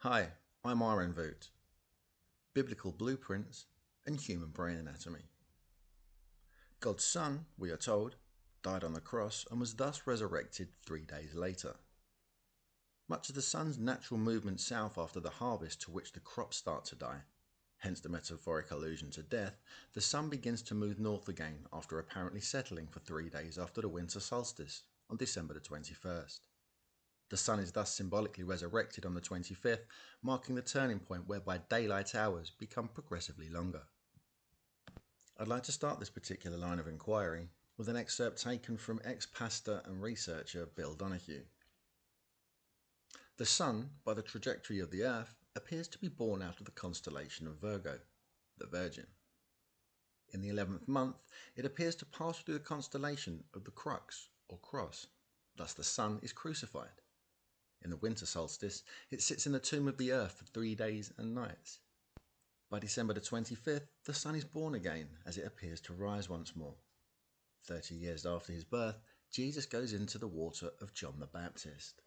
Hi, I'm Vooght. Biblical blueprints and human brain anatomy. God's Son, we are told, died on the cross and was thus resurrected 3 days later. Much of the sun's natural movement south after the harvest to which the crops start to die, hence the metaphoric allusion to death, the sun begins to move north again after apparently settling for 3 days after the winter solstice on December the 21st. The sun is thus symbolically resurrected on the 25th, marking the turning point whereby daylight hours become progressively longer. I'd like to start this particular line of inquiry with an excerpt taken from ex-pastor and researcher Bill Donahue. The sun, by the trajectory of the earth, appears to be born out of the constellation of Virgo, the Virgin. In the 11th month, it appears to pass through the constellation of the Crux, or Cross. Thus the sun is crucified. In the winter solstice, it sits in the tomb of the earth for 3 days and nights. By December the 25th, the sun is born again as it appears to rise once more. 30 years after his birth, Jesus goes into the water of John the Baptist.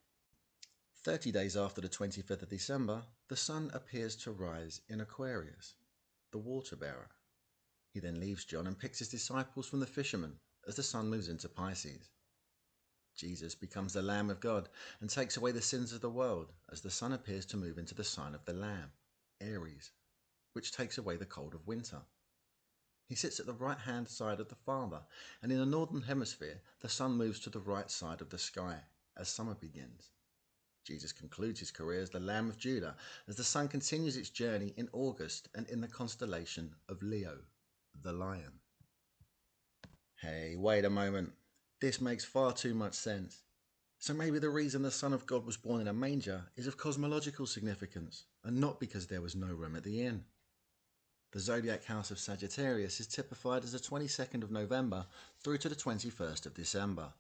30 days after the 25th of December, the sun appears to rise in Aquarius, the water bearer. He then leaves John and picks his disciples from the fishermen as the sun moves into Pisces. Jesus becomes the Lamb of God and takes away the sins of the world as the sun appears to move into the sign of the Lamb, Aries, which takes away the cold of winter. He sits at the right-hand side of the Father, and in the northern hemisphere, the sun moves to the right side of the sky as summer begins. Jesus concludes his career as the Lamb of Judah as the sun continues its journey in August and in the constellation of Leo, the Lion. Hey, wait a moment. This makes far too much sense. So maybe the reason the Son of God was born in a manger is of cosmological significance, and not because there was no room at the inn. The zodiac house of Sagittarius is typified as the 22nd of November through to the 21st of December.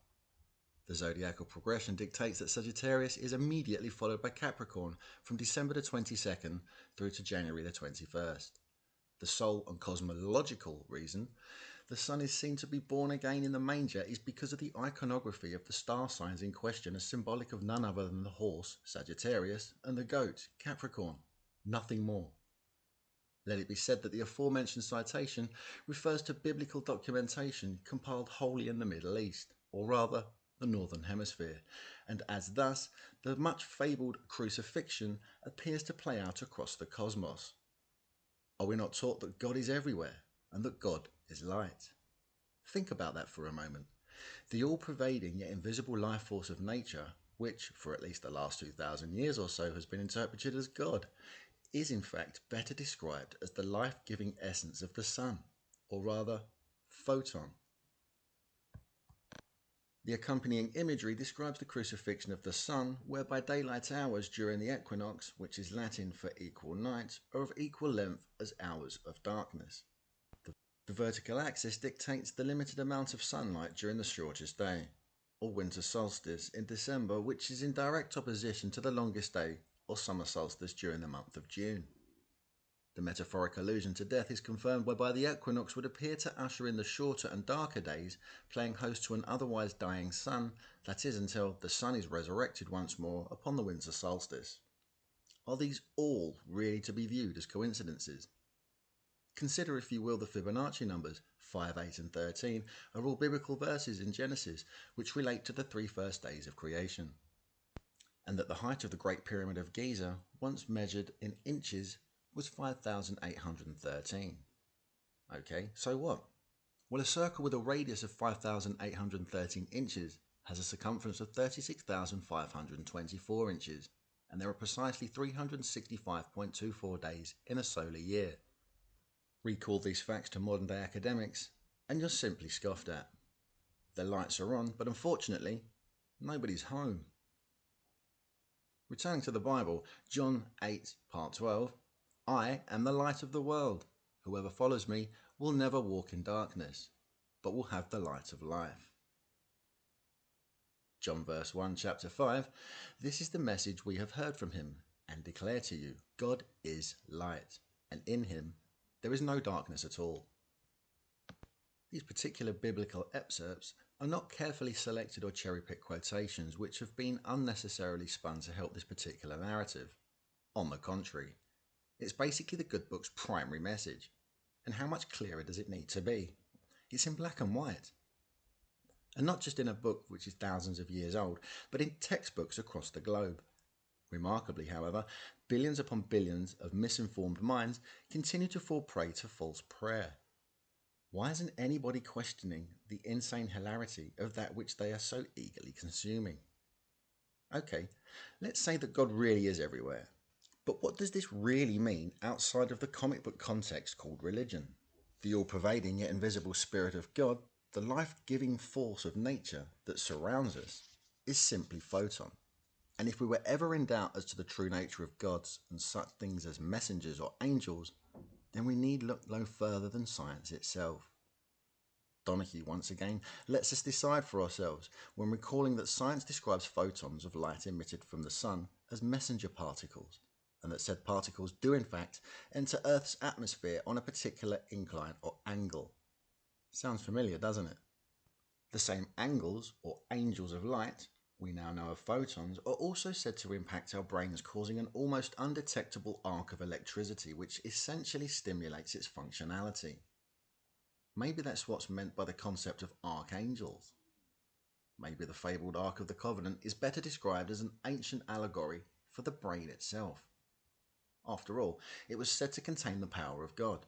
The zodiacal progression dictates that Sagittarius is immediately followed by Capricorn from December the 22nd through to January the 21st. The sole and cosmological reason the sun is seen to be born again in the manger is because of the iconography of the star signs in question as symbolic of none other than the horse, Sagittarius, and the goat, Capricorn. Nothing more. Let it be said that the aforementioned citation refers to biblical documentation compiled wholly in the Middle East, or rather, the Northern Hemisphere, and as thus, the much fabled crucifixion appears to play out across the cosmos. Are we not taught that God is everywhere and that God is light? Think about that for a moment. The all-pervading yet invisible life force of nature, which for at least the last 2,000 years or so has been interpreted as God, is in fact better described as the life-giving essence of the sun, or rather, photon. The accompanying imagery describes the crucifixion of the sun, whereby daylight hours during the equinox, which is Latin for equal night, are of equal length as hours of darkness. The vertical axis dictates the limited amount of sunlight during the shortest day, or winter solstice in December, which is in direct opposition to the longest day, or summer solstice during the month of June. The metaphoric allusion to death is confirmed whereby the equinox would appear to usher in the shorter and darker days, playing host to an otherwise dying sun, that is until the sun is resurrected once more upon the winter solstice. Are these all really to be viewed as coincidences? Consider, if you will, the Fibonacci numbers 5, 8 and 13 are all biblical verses in Genesis which relate to the 3 first days of creation, and that the height of the Great Pyramid of Giza, once measured in inches, was 5,813. Okay, so what? Well, a circle with a radius of 5,813 inches has a circumference of 36,524 inches, and there are precisely 365.24 days in a solar year. Recall these facts to modern day academics, and you're simply scoffed at. The lights are on, but unfortunately, nobody's home. Returning to the Bible, John 8, part 12, I am the light of the world. Whoever follows me will never walk in darkness, but will have the light of life. John verse 1, chapter 5, this is the message we have heard from him and declare to you, God is light, and in him there is no darkness at all. These particular biblical excerpts are not carefully selected or cherry-picked quotations which have been unnecessarily spun to help this particular narrative. On the contrary, it's basically the good book's primary message. And how much clearer does it need to be? It's in black and white. And not just in a book which is thousands of years old, but in textbooks across the globe. Remarkably, however, billions upon billions of misinformed minds continue to fall prey to false prayer. Why isn't anybody questioning the insane hilarity of that which they are so eagerly consuming? Okay, let's say that God really is everywhere. But what does this really mean outside of the comic book context called religion? The all-pervading yet invisible spirit of God, the life-giving force of nature that surrounds us, is simply photon. And if we were ever in doubt as to the true nature of gods and such things as messengers or angels, then we need look no further than science itself. Donahue once again lets us decide for ourselves when recalling that science describes photons of light emitted from the sun as messenger particles, and that said particles do in fact enter Earth's atmosphere on a particular incline or angle. Sounds familiar, doesn't it? The same angles, or angels of light, we now know of photons, are also said to impact our brains, causing an almost undetectable arc of electricity which essentially stimulates its functionality. Maybe that's what's meant by the concept of archangels. Maybe the fabled Ark of the Covenant is better described as an ancient allegory for the brain itself. After all, it was said to contain the power of God,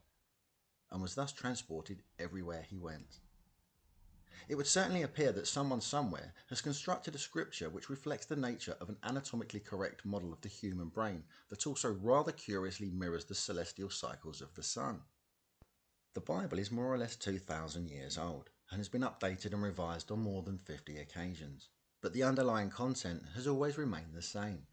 and was thus transported everywhere he went. It would certainly appear that someone somewhere has constructed a scripture which reflects the nature of an anatomically correct model of the human brain that also rather curiously mirrors the celestial cycles of the sun. The Bible is more or less 2,000 years old and has been updated and revised on more than 50 occasions, but the underlying content has always remained the same.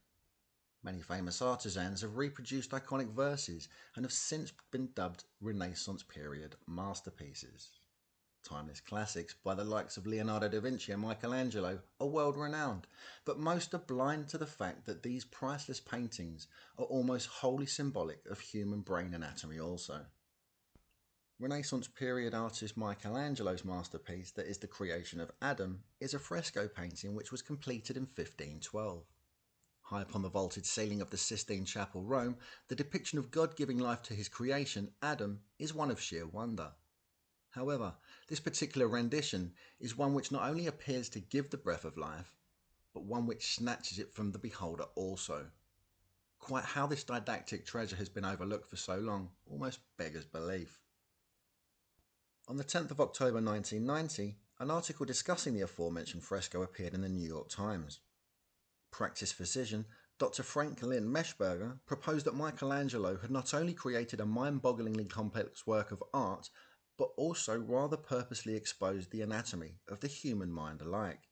Many famous artisans have reproduced iconic verses and have since been dubbed Renaissance period masterpieces. Timeless classics by the likes of Leonardo da Vinci and Michelangelo are world renowned, but most are blind to the fact that these priceless paintings are almost wholly symbolic of human brain anatomy also. Renaissance period artist Michelangelo's masterpiece, that is the creation of Adam, is a fresco painting which was completed in 1512. High upon the vaulted ceiling of the Sistine Chapel, Rome, the depiction of God giving life to his creation, Adam, is one of sheer wonder. However, this particular rendition is one which not only appears to give the breath of life, but one which snatches it from the beholder also. Quite how this didactic treasure has been overlooked for so long almost beggars belief. On the 10th of October 1990, an article discussing the aforementioned fresco appeared in the New York Times. Practice physician Dr. Franklin Meshberger proposed that Michelangelo had not only created a mind-bogglingly complex work of art, but also rather purposely exposed the anatomy of the human mind alike.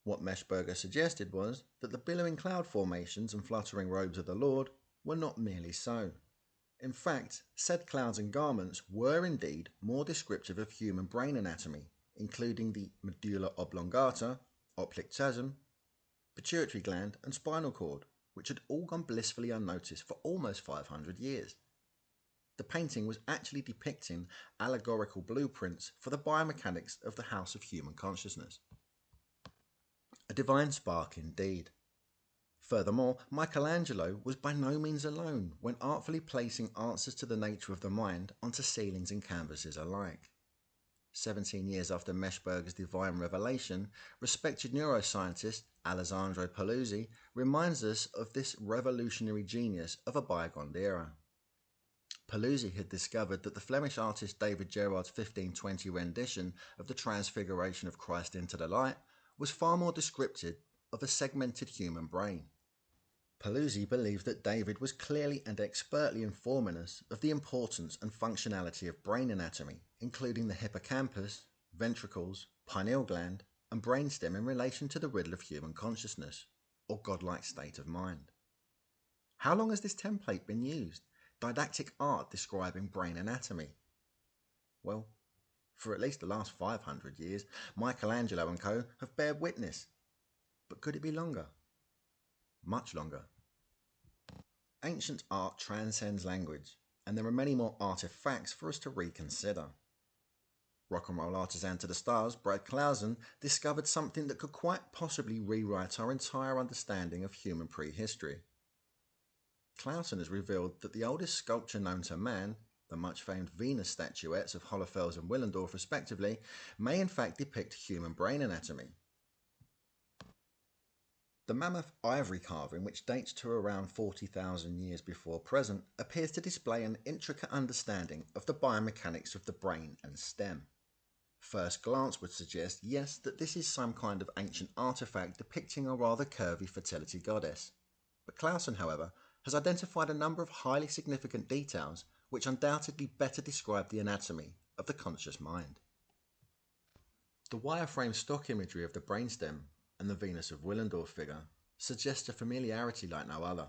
What Meshberger suggested was that the billowing cloud formations and fluttering robes of the Lord were not merely so. In fact, said clouds and garments were indeed more descriptive of human brain anatomy, including the medulla oblongata, optic chiasm, pituitary gland and spinal cord, which had all gone blissfully unnoticed for almost 500 years. The painting was actually depicting allegorical blueprints for the biomechanics of the house of human consciousness. A divine spark indeed. Furthermore, Michelangelo was by no means alone when artfully placing answers to the nature of the mind onto ceilings and canvases alike. 17 years after Meshberger's divine revelation, respected neuroscientist Alessandro Paluzzi reminds us of this revolutionary genius of a bygone era. Paluzzi had discovered that the Flemish artist David Gerard's 1520 rendition of the Transfiguration of Christ into the light was far more descriptive of a segmented human brain. Paluzzi believed that David was clearly and expertly informing us of the importance and functionality of brain anatomy, including the hippocampus, ventricles, pineal gland, and brainstem in relation to the riddle of human consciousness, or godlike state of mind. How long has this template been used? Didactic art describing brain anatomy? Well, for at least the last 500 years, Michelangelo and co. have bared witness. But could it be longer? Much longer. Ancient art transcends language, and there are many more artifacts for us to reconsider. Rock and roll artisan to the stars, Brad Clausen, discovered something that could quite possibly rewrite our entire understanding of human prehistory. Clausen has revealed that the oldest sculpture known to man, the much famed Venus statuettes of Hohlfels and Willendorf respectively, may in fact depict human brain anatomy. The mammoth ivory carving, which dates to around 40,000 years before present, appears to display an intricate understanding of the biomechanics of the brain and stem. First glance would suggest, yes, that this is some kind of ancient artifact depicting a rather curvy fertility goddess. But Clausen, however, has identified a number of highly significant details which undoubtedly better describe the anatomy of the conscious mind. The wireframe stock imagery of the brainstem and the Venus of Willendorf figure suggests a familiarity like no other.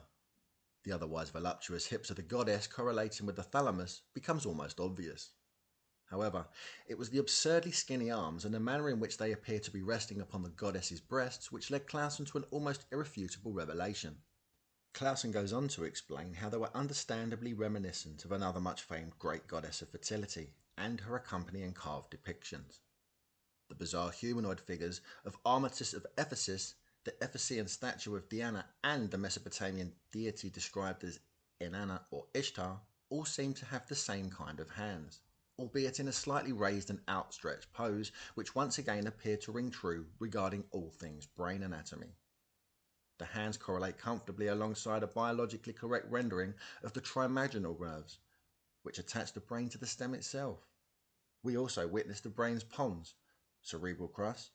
The otherwise voluptuous hips of the goddess correlating with the thalamus becomes almost obvious. However, it was the absurdly skinny arms and the manner in which they appear to be resting upon the goddess's breasts which led Clausen to an almost irrefutable revelation. Clausen goes on to explain how they were understandably reminiscent of another much famed great goddess of fertility and her accompanying carved depictions. The bizarre humanoid figures of Artemis of Ephesus, the Ephesian statue of Diana, and the Mesopotamian deity described as Inanna or Ishtar all seem to have the same kind of hands, albeit in a slightly raised and outstretched pose, which once again appear to ring true regarding all things brain anatomy. The hands correlate comfortably alongside a biologically correct rendering of the trimaginal nerves, which attach the brain to the stem itself. We also witness the brain's pons, cerebral crust,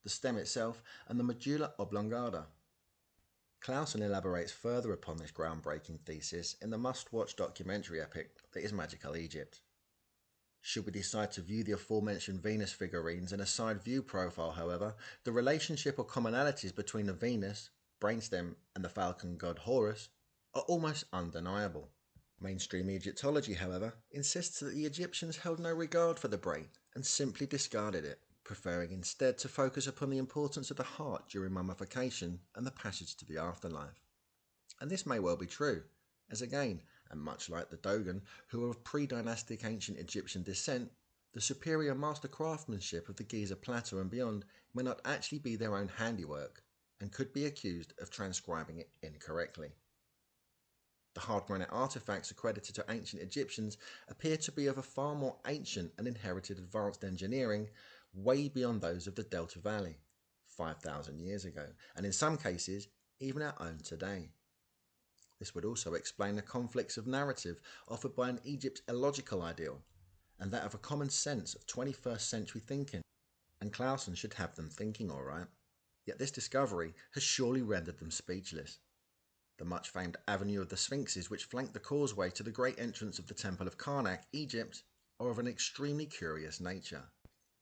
the stem itself, and the medulla oblongata. Clausen elaborates further upon this groundbreaking thesis in the must-watch documentary epic that is Magical Egypt. Should we decide to view the aforementioned Venus figurines in a side view profile, however, the relationship or commonalities between the Venus, brainstem, and the falcon god Horus are almost undeniable. Mainstream Egyptology, however, insists that the Egyptians held no regard for the brain and simply discarded it, preferring instead to focus upon the importance of the heart during mummification and the passage to the afterlife. And this may well be true, as again, and much like the Dogon, who are of pre-dynastic ancient Egyptian descent, the superior master craftsmanship of the Giza plateau and beyond may not actually be their own handiwork, and could be accused of transcribing it incorrectly. The hard granite artifacts accredited to ancient Egyptians appear to be of a far more ancient and inherited advanced engineering, way beyond those of the Delta Valley, 5,000 years ago, and in some cases, even our own today. This would also explain the conflicts of narrative offered by an Egypt's illogical ideal, and that of a common sense of 21st century thinking, and Clausen should have them thinking all right. Yet this discovery has surely rendered them speechless. The much famed Avenue of the Sphinxes which flank the causeway to the great entrance of the Temple of Karnak, Egypt, are of an extremely curious nature.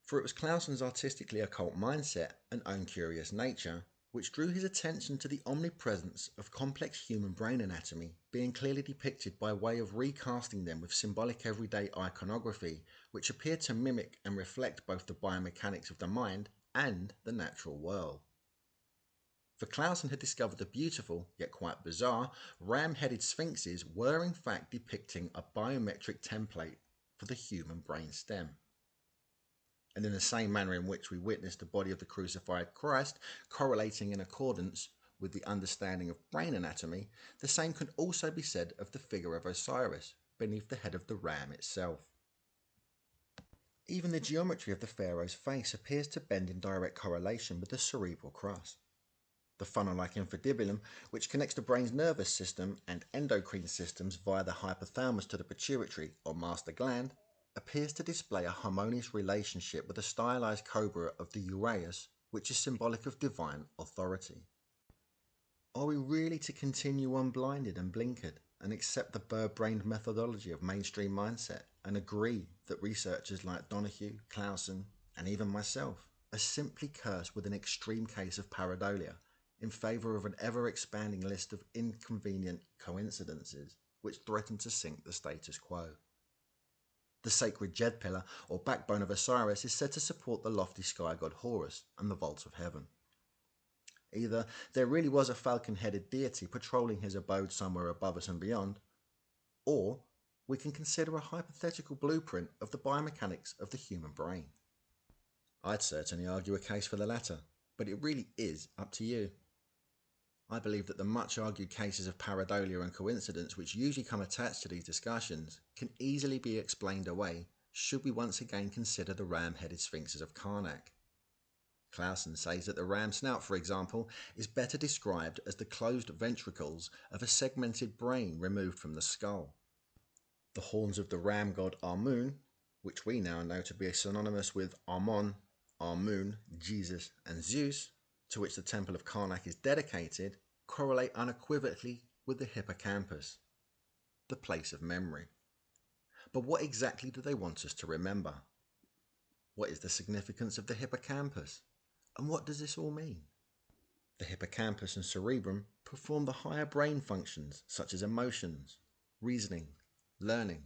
For it was Clausen's artistically occult mindset and own curious nature which drew his attention to the omnipresence of complex human brain anatomy being clearly depicted by way of recasting them with symbolic everyday iconography which appeared to mimic and reflect both the biomechanics of the mind and the natural world. For Clausen had discovered the beautiful, yet quite bizarre, ram-headed sphinxes were in fact depicting a biometric template for the human brain stem. And in the same manner in which we witnessed the body of the crucified Christ correlating in accordance with the understanding of brain anatomy, the same can also be said of the figure of Osiris beneath the head of the ram itself. Even the geometry of the pharaoh's face appears to bend in direct correlation with the cerebral crust. The funnel-like infundibulum, which connects the brain's nervous system and endocrine systems via the hypothalamus to the pituitary or master gland, appears to display a harmonious relationship with the stylized cobra of the uraeus, which is symbolic of divine authority. Are we really to continue unblinded and blinkered and accept the bird-brained methodology of mainstream mindset and agree that researchers like Donahue, Clausen, and even myself are simply cursed with an extreme case of pareidolia in favour of an ever-expanding list of inconvenient coincidences which threaten to sink the status quo? The sacred Jed pillar, or backbone of Osiris, is said to support the lofty sky god Horus and the vaults of heaven. Either there really was a falcon-headed deity patrolling his abode somewhere above us and beyond, or we can consider a hypothetical blueprint of the biomechanics of the human brain. I'd certainly argue a case for the latter, but it really is up to you. I believe that the much argued cases of pareidolia and coincidence which usually come attached to these discussions can easily be explained away should we once again consider the ram-headed sphinxes of Karnak. Clausen says that the ram snout, for example, is better described as the closed ventricles of a segmented brain removed from the skull. The horns of the ram god Amun, which we now know to be synonymous with Amon, Amun, Jesus, and Zeus, to which the temple of Karnak is dedicated, correlate unequivocally with the hippocampus, the place of memory. But what exactly do they want us to remember? What is the significance of the hippocampus? And what does this all mean? The hippocampus and cerebrum perform the higher brain functions such as emotions, reasoning, learning,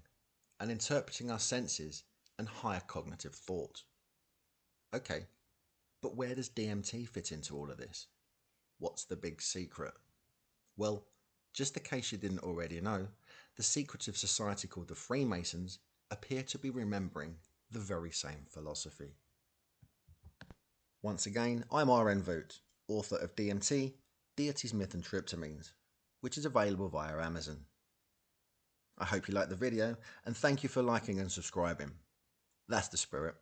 and interpreting our senses and higher cognitive thought. Okay, but where does DMT fit into all of this? What's the big secret? Well, just in case you didn't already know, the secretive society called the Freemasons appear to be remembering the very same philosophy. Once again, I'm R.N. Vooght, author of DMT, Deities, Myth and Tryptamines, which is available via Amazon. I hope you liked the video, and thank you for liking and subscribing. That's the spirit.